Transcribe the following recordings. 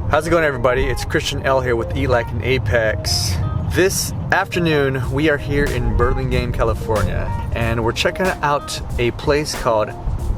How's it going, everybody? It's Christian L here with Eat Like an Apex. This afternoon we are here in Burlingame, California, and we're checking out a place called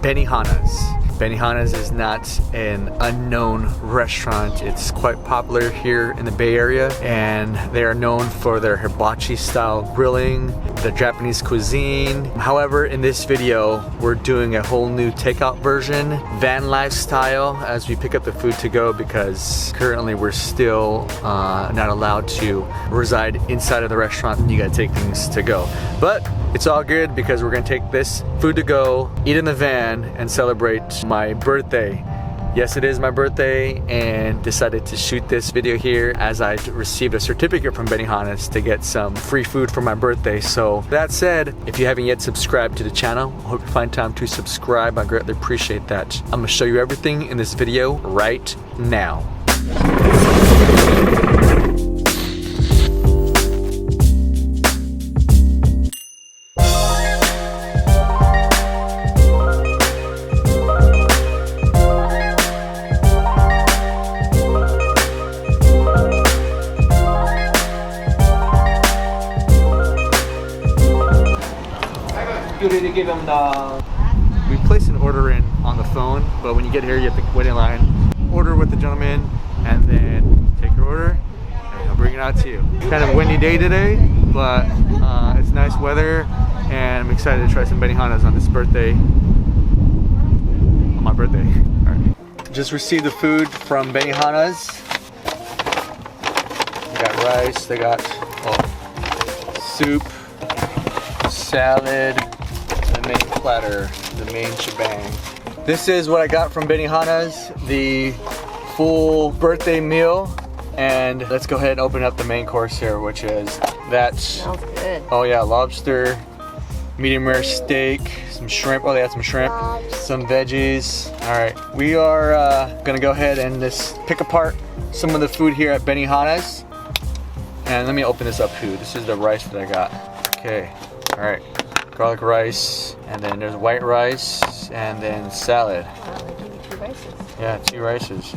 Benihana's. Benihana's is not an unknown restaurant. It's quite popular here in the Bay Area, and they are known for their hibachi style grilling, the Japanese cuisine. However, in this video, we're doing a whole new takeout version, van lifestyle, as we pick up the food to go, because currently we're still not allowed to reside inside of the restaurant. You gotta take things to go. But it's all good because we're gonna take this food to go, eat in the van, and celebrate my birthday. Yes, it is my birthday, and decided to shoot this video here as I received a certificate from Benihana's to get some free food for my birthday. So that said, if you haven't yet subscribed to the channel, I hope you find time to subscribe. I greatly appreciate that. I'm gonna show you everything in this video right now. Give them the... We placed an order in on the phone, but when you get here, you have to wait in line, order with the gentleman, and then take your order, and he'll bring it out to you. Kind of a windy day today, but it's nice weather, and I'm excited to try some Benihana's on this birthday, on my birthday. All right. Just received the food from Benihana's. They got rice, they got soup, salad, the main platter, the main shebang. This is what I got from Benihana's, the full birthday meal. And let's go ahead and open up the main course here, which is that. Smells good. Oh yeah, lobster, medium rare steak, some shrimp. Oh, they had some shrimp, some veggies. All right, we are gonna go ahead and just pick apart some of the food here at Benihana's. And let me open this up too. This is the rice that I got. Okay, all right. Garlic rice, and then there's white rice, and then salad. Wow, they gave you 2 rices. Yeah, 2 rices.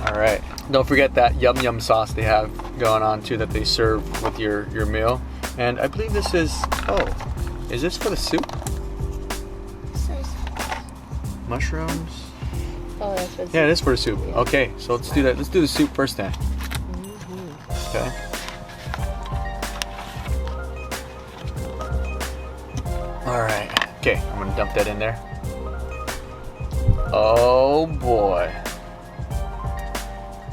All right. Don't forget that yum yum sauce they have going on too, that they serve with your meal. And I believe this is, oh, is this for the soup? Mushrooms? Oh, that's for the soup. Yeah, it is for the soup. Okay, so let's do that. Let's do the soup first then. Okay. Alright, okay, I'm gonna dump that in there. Oh boy.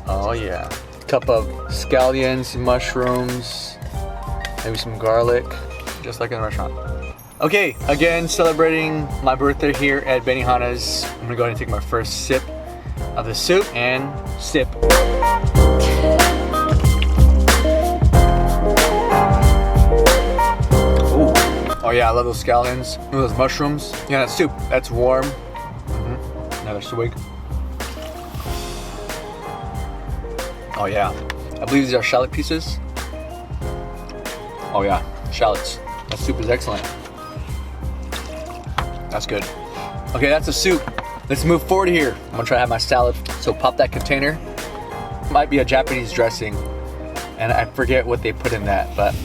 Oh yeah. Cup of scallions, mushrooms, maybe some garlic, just like in the restaurant. Okay, again, celebrating my birthday here at Benihana's. I'm gonna go ahead and take my first sip of the soup and sip. Oh yeah, I love those scallions. Look at those mushrooms. Yeah, that soup, that's warm. Another swig. Oh yeah, I believe these are shallot pieces. Oh yeah, shallots. That soup is excellent. That's good. Okay, that's the soup. Let's move forward here. I'm gonna try to have my salad. So pop that container. Might be a Japanese dressing, and I forget what they put in that, but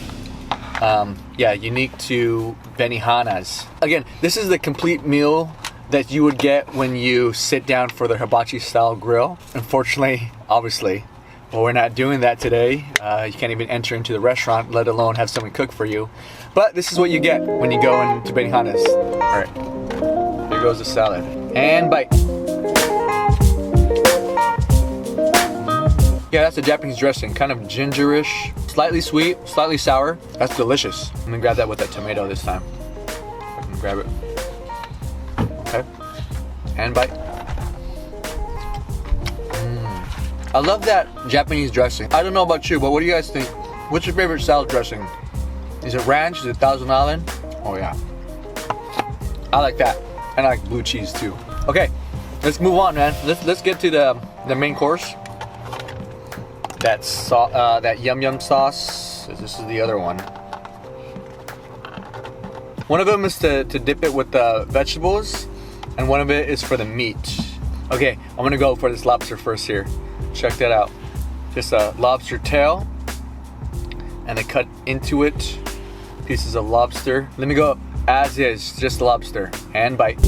yeah, unique to Benihana's. Again, this is the complete meal that you would get when you sit down for the hibachi style grill. Unfortunately, obviously, well, we're not doing that today. You can't even enter into the restaurant, let alone have someone cook for you. But this is what you get when you go into Benihana's. All right, here goes the salad. And bite. Yeah, that's a Japanese dressing, kind of gingerish, slightly sweet, slightly sour. That's delicious. I'm gonna grab that with that tomato this time. I'm gonna grab it. Okay, and bite. I love that Japanese dressing. I don't know about you, but what do you guys think? What's your favorite salad dressing? Is it ranch? Is it Thousand Island? Oh yeah, I like that. And I like blue cheese too. Okay, let's move on, man. Let's get to the main course. That yum yum sauce. This is the other one. One of them is to dip it with the vegetables, and one of it is for the meat. Okay, I'm gonna go for this lobster first here. Check that out. Just a lobster tail, and they cut into it pieces of lobster. Let me go as is, just lobster, and bite.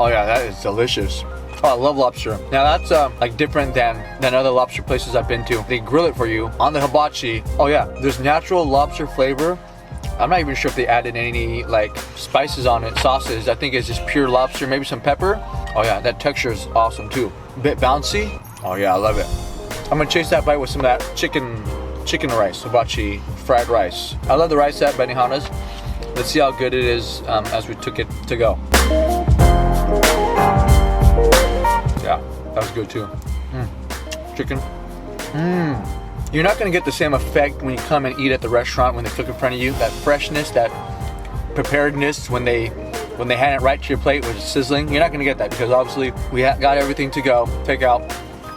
Oh yeah, that is delicious. Oh, I love lobster. Now that's like different than other lobster places I've been to. They grill it for you on the hibachi. Oh yeah, there's natural lobster flavor. I'm not even sure if they added any like spices on it, sauces. I think it's just pure lobster, maybe some pepper. Oh yeah, that texture is awesome too. Bit bouncy. Oh yeah, I love it. I'm gonna chase that bite with some of that chicken rice, hibachi fried rice. I love the rice at Benihana's. Let's see how good it is as we took it to go. Yeah, that was good too. Chicken. You're not gonna get the same effect when you come and eat at the restaurant when they cook in front of you. That freshness, that preparedness when they hand it right to your plate with sizzling. You're not gonna get that because obviously we got everything to go. Takeout.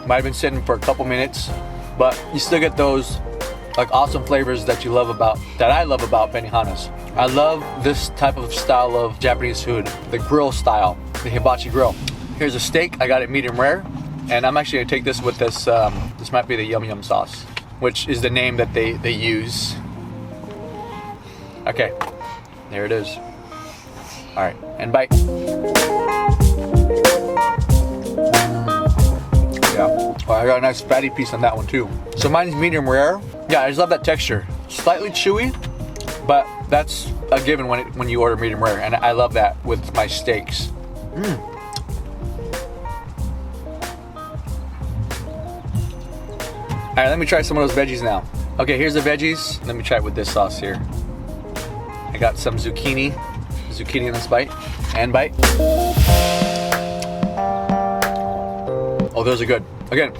Might have been sitting for a couple minutes, but you still get those like awesome flavors that I love about Benihana's. I love this type of style of Japanese food, the grill style, the hibachi grill. Here's a steak. I got it medium rare, and I'm actually gonna take this with this. This might be the yum yum sauce, which is the name that they use. Okay, there it is. All right, and bite. Yeah. Oh, I got a nice fatty piece on that one too. So mine's medium rare. Yeah, I just love that texture. Slightly chewy, but that's a given when you order medium rare, and I love that with my steaks. All right, let me try some of those veggies now. Okay, here's the veggies. Let me try it with this sauce here. I got some zucchini in this bite, and bite. Oh, those are good. Again,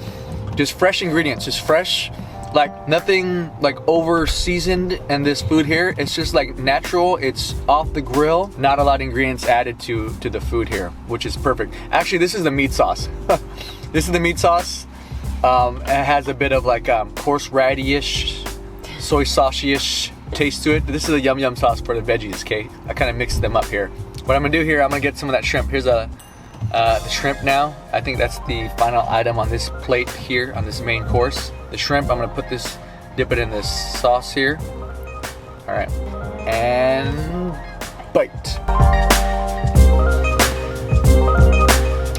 just fresh ingredients, just fresh, like nothing like over seasoned in this food here. It's just like natural, it's off the grill, not a lot of ingredients added to the food here, which is perfect. Actually, this is the meat sauce. This is the meat sauce. It has a bit of like horseradish, soy sauce-ish taste to it. This is a yum yum sauce for the veggies, okay? I kind of mixed them up here. What I'm gonna do here, I'm gonna get some of that shrimp. Here's the shrimp now. I think that's the final item on this plate here, on this main course. The shrimp, I'm gonna dip it in this sauce here. All right, and bite.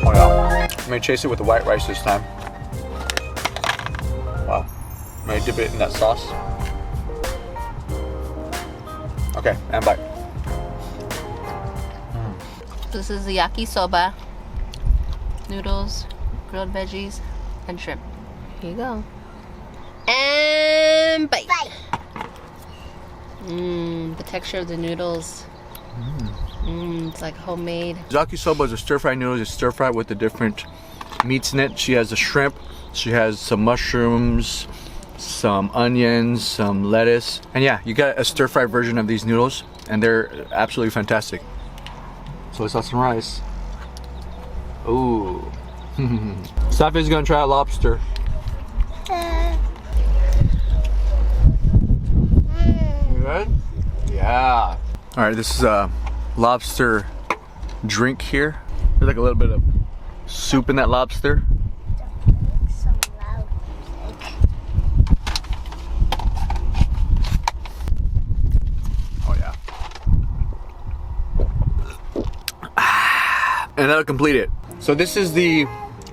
Oh yeah, I'm gonna chase it with the white rice this time. Wow, I'm gonna dip it in that sauce. Okay, and bite. This is the yakisoba. Noodles, grilled veggies, and shrimp. Here you go. And bite. The texture of the noodles. It's like homemade. Yakisoba is a stir-fried noodles. It's stir-fried with the different meats in it. She has the shrimp. She has some mushrooms, some onions, some lettuce. And yeah, you got a stir-fried version of these noodles, and they're absolutely fantastic. So let's have some rice. Ooh. Safi's gonna try a lobster. You good? Yeah. All right, this is a lobster drink here. There's like a little bit of soup in that lobster. Oh yeah. And that'll complete it. So this is the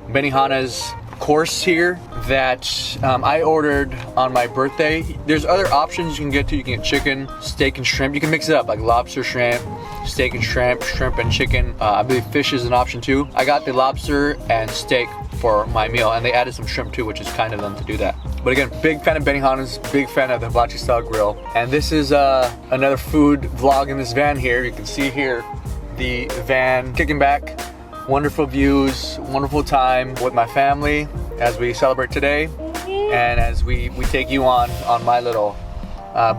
Benihana's course here that I ordered on my birthday. There's other options you can get to. You can get chicken, steak, and shrimp. You can mix it up like lobster, shrimp, steak and shrimp, shrimp and chicken. I believe fish is an option too. I got the lobster and steak for my meal, and they added some shrimp too, which is kind of them to do that. But again, big fan of Benihana's, big fan of the Hibachi style grill. And this is another food vlog in this van here. You can see here the van kicking back. Wonderful views, wonderful time with my family as we celebrate today, and as we take you on my little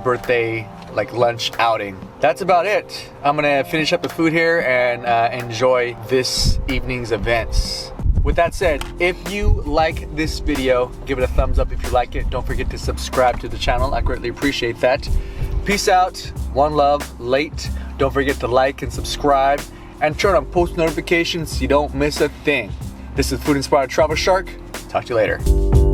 birthday like lunch outing. That's about it. I'm gonna finish up the food here and enjoy this evening's events. With that said, if you like this video, give it a thumbs up if you like it. Don't forget to subscribe to the channel. I greatly appreciate that. Peace out, one love, late. Don't forget to like and subscribe and turn on post notifications so you don't miss a thing. This is Food Inspired Travel Shark. Talk to you later.